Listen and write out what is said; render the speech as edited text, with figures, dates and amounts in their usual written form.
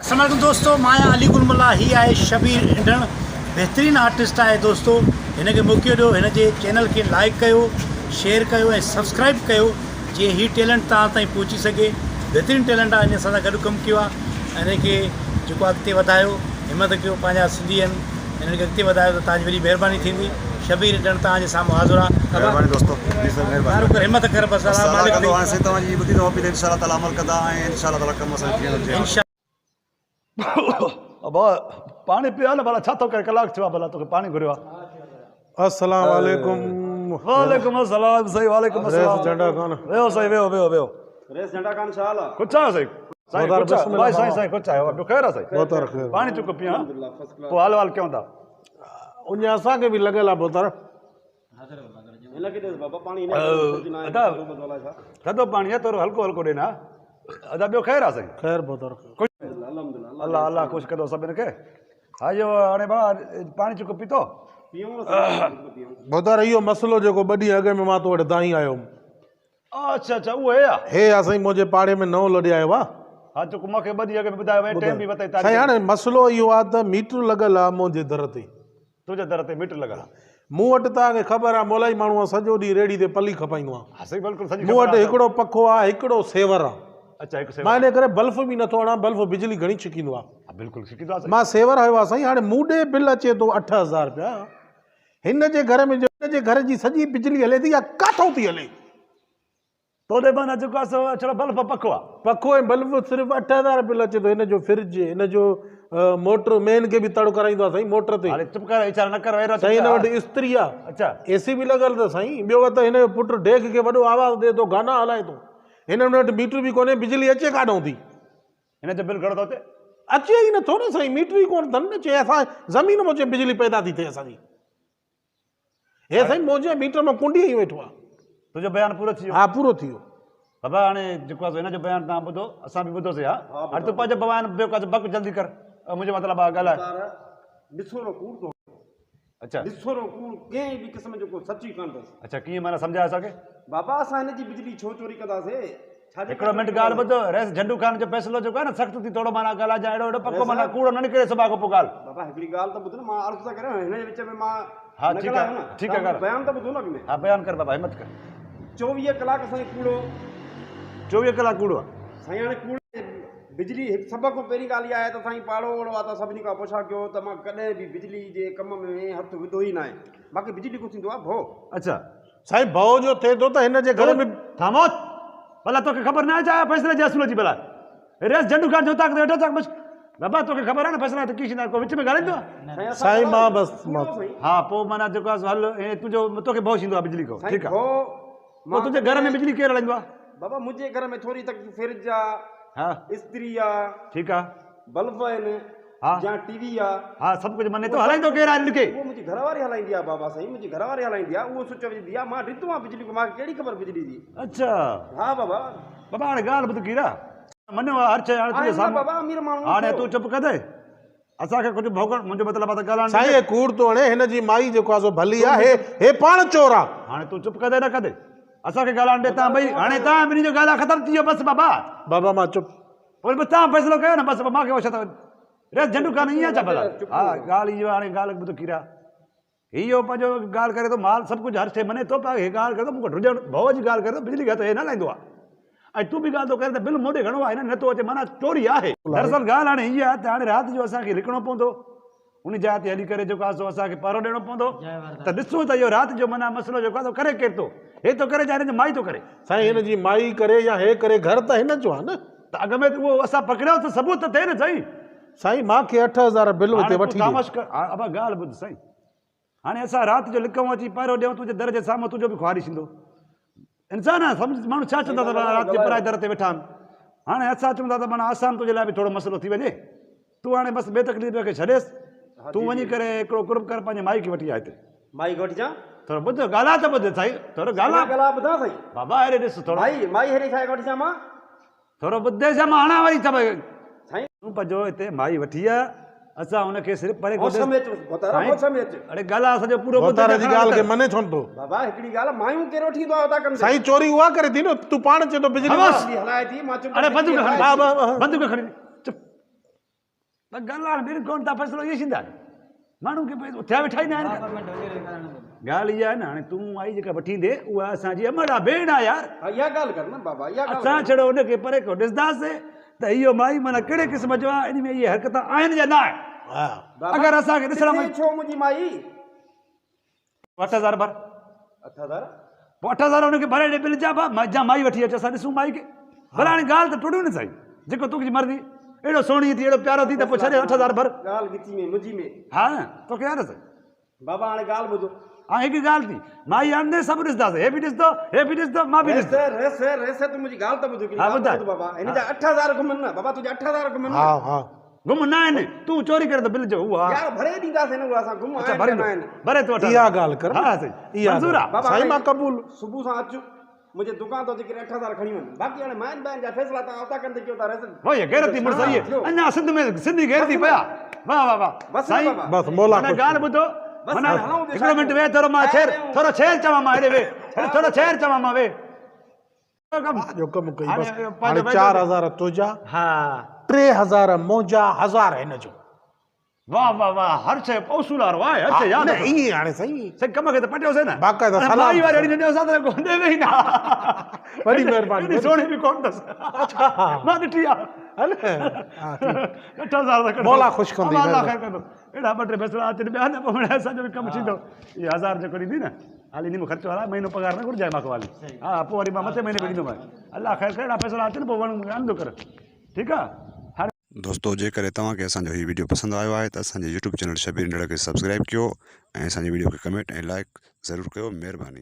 अस्सलाम वालेकुम दोस्तों, माया अली गुलमुल्ला ही आहे शबीर इंडण बेहतरीन आर्टिस्ट है दोस्तों। इनके मौक़ो ॾियो, हिन जे चैनल के लाइक कयो, शेयर कयो ऐं सब्सक्राइब कयो जीअं ही टैलेंट तव्हां ताईं पहुची सके। बेहतरीन टैलेंट आहे, इन सां गॾु कमु कयो आहे। इनके जेको अॻिते वधायो, हिमत कयो, पंहिंजा सिंधी आहिनि, हिननि खे अॻिते वधायो त तव्हांजी वॾी महिरबानी थींदी। शबीर इंडण तव्हांजे साम्हूं हाज़ुर आहे। महिरबानी दोस्तों, कर हिमत कर, बस तव्हांजी ॿुधी त वापस इंशाअल्लाह ताला अमल कंदा ऐं इंशाअल्लाह ताला कम असां थी अब पानी पिया न भला, छा थो करे? कलाक थियो आहे भला, तोखे पानी घुरियो आहे। अस्सलाम वालेकुम। वालेकुम अस्सलाम साईं, वालेकुम अस्सलाम। झंडा खान वेहो साईं, वेहो वेहो वेहो। रेस झंडा खान छा हाल आहे? कुझु आहे साईं? साईं कुझु आहे भाई? साईं साईं कुझु आहे? ॿियो ख़ैर आहे साईं? बोतर ख़ैर। पानी चुक पिया, पोइ हाल वाल कयूं था। उन असांखे बि लॻियल आहे बोतर। बाबा पानी थधो पानी आहे, थोरो हल्को हल्को ॾिना। अदा ॿियो ख़ैर आहे साईं? ख़ैर बोतर। अल्लाह अल्लाह ख़ुशि कंदो सभिनि खे। हा इहो हाणे भाउ पाणी चुक पीतो? बोतर इहो मसलो जेको 2 ॾींहं अॻु में मां तो वटि दाई आयो हुउमि। अच्छा अच्छा, उहो हे आहे। हे आहे साईं, मुंहिंजे पाड़े में नओं लॾे आयो आहे। हा चुक मूंखे 2 ॾींहं अॻु में ॿुधायो भई, टाइम बि बताई साईं। हाणे मसलो इहो आहे त मीटर लॻल आहे मुंहिंजे दर ते। तुंहिंजे दर ते मीटर लॻल आहे? मूं वटि तव्हांखे ख़बर आहे, मोलाई माण्हू आहे, सॼो ॾींहुं रेड़ी ते पली खपाईंदो आहे। हा सही, बिल्कुलु सही। मूं वटि हिकिड़ो पखो आहे, हिकिड़ो सेवर आहे। अच्छा, हिकु मां इन करे बल्ब बि नथो आणा, बल्ब बिजली घणी छिकींदो आहे। बिल्कुलु छिकींदो आहे। मां सेवर आयो आहे साईं। हाणे मूं ॾे बिल अचे थो 8000 रुपया। हिन जे घर में, हिन जे घर जी सॼी बिजली हले थी या काथो थी हले? तोड़े माना जेको आहे छड़ो बल्ब पको आहे। पको ऐं बल्ब सिर्फ़ु 8000 बिल अचे थो। हिन जो फ्रिज, हिन जो मोटर मेन खे बि तड़ो कराईंदो आहे साईं मोटर ते। हाणे चुप कर, वीचारा न कर वेरो। साईं हिन वटि इस्त्री आहे। अच्छा, एसी बि लॻल अथव साईं। ॿियो त हिन जो पुटु डेक खे वॾो आवाज़ ॾे थो, गाना हलाए थो। हिन वटि मीटर बि कोन्हे, बिजली अचे काॾों थी? हिन जो बिल घणो थो अचे? अचे ई नथो न साईं, मीटर ई कोन अथनि न। चए असां ज़मीन में बिजली पैदा थी थिए असांजी। हे साईं मुंहिंजे मीटर में कुंडी ई वेठो आहे। तुंहिंजो बयानु पूरो थी वियो? हा पूरो थी वियो। बाबा हाणे जेको आहे हिन जो बयानु तव्हां ॿुधो, असां बि ॿुधोसीं। हा हाणे तूं पंहिंजो बयानु ॿियो का बक जल्दी कर। मुंहिंजो मतिलबु आहे ॻाल्हाए। ॾिसो न कूड़ थो। अच्छा, ॾिसो न कूड़ कंहिं बि क़िस्म जो को सची कान अथसि। अच्छा कीअं माना सम्झाए असांखे? बाबा असां हिन जी बिजली छो चोरी कंदासीं? हिकिड़ो मिंट ॻाल्हि ॿुधो। रेस झंडू खान जो फ़ैसिलो जेको आहे न, सख़्तु थी थोरो माना ॻाल्हाइजां। अहिड़ो अहिड़ो पको माना कूड़ो न निकिरे सुभाणे पोइ ॻाल्हि। बाबा हिकिड़ी ॻाल्हि त ॿुध न, मां अर्ज़ु था करियां हिन जे विच में मां। हा ठीकु आहे, ठीकु आहे। बयानु त ॿुधो न अॻु में। हा बयानु कर बाबा, हिमत कर। 24 कलाक साईं कूड़ो। 24 कलाक कूड़ो आहे साईं। हाणे कूड़ बिजली सभ खां पहिरीं ॻाल्हि इहा आहे त साईं पाड़ो ओड़ो आहे त सभिनी खां पुछा कयो त मां कॾहिं बि बिजली जे कम में हथु विधो ई न आहे। बाक़ी बिजली को थींदो आहे भउ। अच्छा साईं भउ जो थिए थो त हिन जे घर में खामोश। भला तोखे ख़बर न आहे छा फ़ैसिले जे असुल जी? भला रेस झंडू खान जो ताक़त वेठो था बस। बाबा तोखे ख़बर आहे न फ़ैसिला त कीश न को विच में ॻाल्हाईंदो आहे? साईं मां बसि हा पोइ माना जेको आहे हल, ऐं तुंहिंजो तोखे भउ थींदो आहे बिजली को? ठीकु आहे। पोइ तुंहिंजे घर में बिजली केरु हलाईंदो आहे? बाबा मुंहिंजे घर में थोरी तकलीफ़, फ्रिज आहे, हा इस्त्री आहे, ठीकु आहे, बल्ब आहिनि, हा या टीवी आहे। हा सभु कुझु मने थो। हलाईंदो केरु आहे लिखे? उहो मुंहिंजी घरवारी हलाईंदी आहे बाबा साईं। मुंहिंजी घरवारी हलाईंदी आहे, उहो स्विच विझंदी आहे। मां ॾिठो आहे बिजली को, मूंखे कहिड़ी ख़बर बिजली जी? अच्छा हा बाबा। बाबा हाणे ॻाल्हि ॿुध कीरा, मञो आहे हर शइ हाणे तुंहिंजे साम्हूं। बाबा अमीर माण्हू हाणे तूं चुप कर दे, असांखे कुझु भोगण। मुंहिंजो मतिलबु आहे त ॻाल्हाइण साईं हे कूड़ थो हणे। हिन जी माई जेको आहे सो भली आहे, हे पाण चोर आहे। हाणे तूं चुप कर दे, न कदे असांखे ॻाल्हाइण ॾे। तव्हां भई हाणे तव्हां ॿिन्ही जो ॻाल्हाए ख़तमु थी वियो बसि बाबा। बाबा मां चुप। पोइ बसि तव्हां फ़ैसिलो कयो न बसि। मूंखे छा त रेस झंडू कान ईअं छा? भला हा ॻाल्हि इहो हाणे ॻाल्हि ॿुध कीरा, इहो पंहिंजो ॻाल्हि करे थो, माल सभु कुझु हर शइ मञे थो, पर हे ॻाल्हि करे थो मूंखे ड्रिजण भउ जी ॻाल्हि करे थो, बिजली करे थो, हे न हलाईंदो आहे। ऐं तूं बि ॻाल्हि थो करे त बिल मोॾे घणो आहे, हिन नथो अचे, माना चोरी आहे। दरअसल ॻाल्हि हाणे हीअ आहे त हाणे राति जो असांखे लिखणो पवंदो, उन जाइ ते हली करे जेको आहे सो असांखे पहिरो ॾियणो पवंदो। त ॾिसो त इहो राति जो माना मसइलो जेको आहे करे केरु थो? हे थो करे या हिन जो माई थो करे? साईं हिन जी माई करे या हे करे, घर त हिन जो आहे न। त अॻ में उहो असां पकड़ियो त सबूत त थिए न सही। साईं मूंखे 8000 बिल हिते वठी ॾे। अब ॻाल्हि ॿुध साईं, हाणे असां राति जो लिखूं अची पहिरियों ॾियूं तुंहिंजे दर जे साम्हूं, तुंहिंजो बि ख़्वारिश ईंदो। इंसान आहे, सम्झ माण्हू छा चवंदा त राति जो पराए दर ते वेठा आहिनि। हाणे असां चवंदा त माना आसान तुंहिंजे लाइ बि थोरो मसइलो थी वञे। तूं हाणे बसि बेतकलीफ़ खे छॾेसि, तूं वञी करे हिकिड़ो कुर्ब कर, पंहिंजे माई खे वठी आ हिते। माई घटि जा थोरो ॿुध, ॻाल्हाए त ॿुध साईं, थोरो ॻाल्हाए। ॿुधां साईं बाबा हेॾे ॾिस थोरो, माई हेॾे छा घटि जा? मां थोरो ॿुधे छा? मां हाणे वरी छा साईं तूं पंहिंजो हिते माई वठी आहे, असां हुनखे सिर्फ़ु परे अरे ॻाल्हाए सॼो पूरो बोतर जी ॻाल्हि खे मने छो थो? बाबा हिकिड़ी ॻाल्हि, मायूं कहिड़ो थींदो आहे उता कंदे? साईं चोरी उहा करे थी न, तूं पाण चए थो बिजली हलाए थी। मां चुप। अरे बंदूक खणी, बंदूक खणी चुप। त ॻाल्हाइण ॿिनि कोन था फ़ैसिलो इहे थींदा माण्हू खे उथिया वेठा ई न आहिनि ॻाल्हि इहा आहे न हाणे तूं आई जेका वठी ईंदे उहा असांजी अमड़ा भेण आहे यार हा इहा ॻाल्हि कर न बाबा इहा ॻाल्हि असां छड़ो हुनखे परे को ॾिसंदासीं त इहो माई माना कहिड़े क़िस्म जो आहे इन में इहे हरकतां आहिनि या न आहे बाबा, अगरि असांखे ॾिसण में किथे छो मुंहिंजी माई 8000 भर 8000 पोइ 8000 हुनखे भरे ॾे बिल जा जा माई वठी अचो असां ॾिसूं माई खे भला हाणे ॻाल्हि त टुटियूं न साईं जेको तुंहिंजी मर्ज़ी एॾो सुहिणी थी एॾो प्यारो थी त पोइ छॾे 8000 भर ॻाल्हि गिची में मुंहिंजी में हा तोखे यार साईं बाबा हाणे ॻाल्हि ॿुधो हाणे हिकु ॻाल्हि थी माई आंदे सभु ॾिसंदासीं हे बि ॾिसंदो मां बि ॾिसंदो रेस तूं मुंहिंजी ॻाल्हि त ॿुध हा, ॿुधाए। बाबा हिन जा 8000 घुमनि न बाबा तुंहिंजा 8000 घुमनि हा न हा गुम न आहिनि तूं चोरी करे त बिल जो उहा यार भरे ॾींदासीं न उहा असां घुम अच्छा आहिनि भरे या न थो आहिनि भरे थो इहा ॻाल्हि कर हा साईं इहा मंज़ूर आहे बाबा साईं हाणे मां क़बूल सुबुह सां अचु मुंहिंजे दुकान तो जेके 8000 खणी वञ बाक़ी हाणे माइन बाइन जा फैसला तव्हां उता कंदे कयो था रेस वो ये गैरती मुड़स आई है अन्ना सिंध में सिंधी गैरती पया वाह वाह वाह बस साईं बाबा। बस मोला माना ख़ुशि। ॻाल्हि ॿुधो बस माना हाणे हलूं हिकिड़ो मिंट वे थोरो मां थोरो छेर चवां मां हेॾे वे थोरो छेर चवां मां वे जो कमु कई हाणे बसि पंहिंजो हाणे 4000 तुंहिंजा हा 3000 मुंहिंजा 1000 हिन जो वाह वाह वाह हर शइ उसूल वारो आहे हर शइ यादि न, रखो। ईअं हाणे साईं साईं कम खे त पटियोसीं न बाक़ाइदा हाणे सलाम। माई वारी अहिड़ी नंढी असां त कोन ॾे ई न वॾी महिरबानी, एॾी वॾी। सोणी बि कोन अथसि मां ॾिठी आहे हल हा ठीकु। 8000 त मौला ख़ुशि कंदी, अल्लाह महिरबानी। ख़ैर कंदो अहिड़ा ॿ टे फैसला अचनि ॿिया न पोइ हाणे असांजो बि कमु थींदो इहे 1000 जेको ॾींदी न हाली इन में ख़र्चो हला महीनो पघार न घुरिजांइ मां हाली हा पोइ वरी मां मथे महीने में ॾींदोमांइ अल्लाह ख़ैर करे अहिड़ा फैसला अचनि पोइ वण आंदो कर ठीकु आहे दोस्तों जेकर तव्हांखे असांजो हीउ वीडियो पसंदि आयो आहे त असांजे यूट्यूब चैनल शबीर इंडिया खे सब्सक्राइब कयो ऐं असांजे वीडियो खे कमेंट ऐं लाइक ज़रूरु कयो महिरबानी।